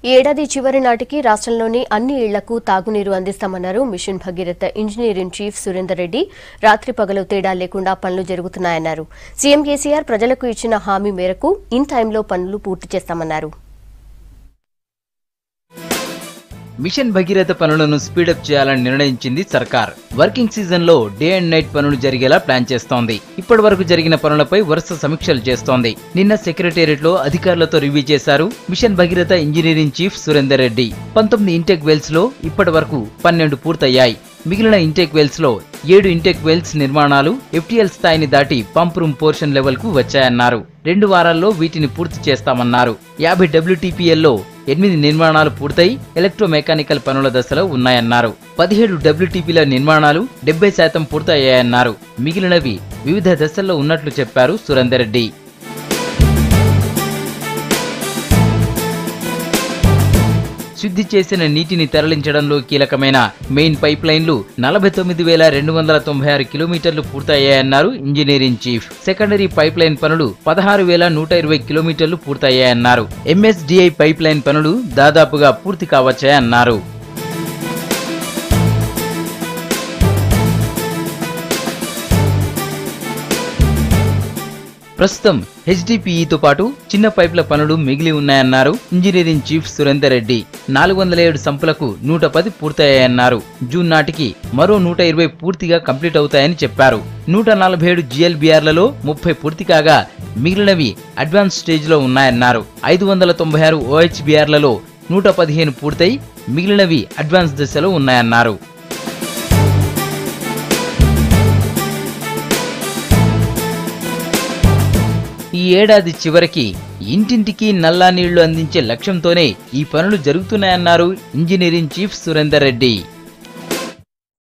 ఈ ఏడాది చివరి నాటికి రాష్ట్రంలోని అన్ని ఇళ్లకు తాగునీరు అందిస్తామన్నారు mission Bhagiratha engineer in chief Surender Reddy. రాత్రి పగలు తేడా లేకుండా పనులు జరుగుతున్నాయన్నారు. సీఎం కేసీఆర్ ప్రజలకు ఇచ్చిన హామీ మేరకు ఇన్ టైంలో పనులు పూర్తి చేస్తామన్నారు. మిషన్ భగీరథ పనులను స్పీడప్ చేయాలని నిర్ణయించింది సర్కార్. వర్కింగ్ సీజన్ లో డే అండ్ నైట్ పనులు జరిగేలా ప్లాన్ చేస్తోంది. ఇప్పటి వరకు జరిగిన పనులపై వరుస సమీక్షలు చేస్తోంది. నిన్న సెక్రటేరియట్ లో అధికారులతో రివ్యూ చేశారు mission Bhagiratha engineering chief Surender Reddy. 19 intake wells లో ఇప్పటి వరకు 12 పూర్తయ్యాయి. మిగిలిన ఇంటెక్ వెల్స్ లో 7 ఇంటెక్ వెల్స్ నిర్మాణాలు FTL స్థాయిని దాటి పంప్ రూమ్ పోర్షన్ లెవెల్ కు వచ్చాయన్నారు. 2 వారాల్లో వీటిని పూర్తి చేస్తామన్నారు. 50 WTPL లో 8 నిర్మాణాలు పూర్తయి ఎలక్ట్రోమెకానికల్ పనుల దశలో ఉన్నాయన్నారు. 17 WTPల నిర్మాణాలు 70% పూర్తయ్యాయన్నారు. మిగిలినవి వివిధ దశల్లో ఉన్నట్లు చెప్పారు సురేందర్ రెడ్డి. శుద్ధి చేసిన నీటిని తరలించడంలో కీలకమైన మెయిన్ పైప్ లైన్లు 49,296 కిలోమీటర్లు పూర్తయ్యాయన్నారు engineering chief. Secondary pipe line పనులు 16,120 కిలోమీటర్లు పూర్తయ్యాయన్నారు. MSDI పైప్ లైన్ పనులు దాదాపుగా పూర్తి కావచ్చాయన్నారు. ప్రస్తుతం HDPEతో పాటు చిన్న పైప్ల పనులు మిగిలి ఉన్నాయన్నారు ఇంజనీరింగ్ చీఫ్ సురేందర్ రెడ్డి. 407 సంపులకు 110 పూర్తయ్యాయన్నారు. జూన్ నాటికి మరో 120 పూర్తిగా కంప్లీట్ అవుతాయని చెప్పారు. 147 GLBRలలో 30 పూర్తి కాగా మిగిలినవి అడ్వాన్స్ స్టేజ్ లో ఉన్నాయన్నారు. 596 OHBRలలో 115 పూర్తయి మిగిలినవి అడ్వాన్స్ దశలో ఉన్నాయన్నారు. ఈ ఏడాది చివరికి ఇంటింటికి నల్లా నీళ్లు అందించే లక్ష్యంతోనే ఈ పనులు జరుగుతున్నాయన్నారు ఇంజనీరింగ్ చీఫ్ సురేందర్ రెడ్డి.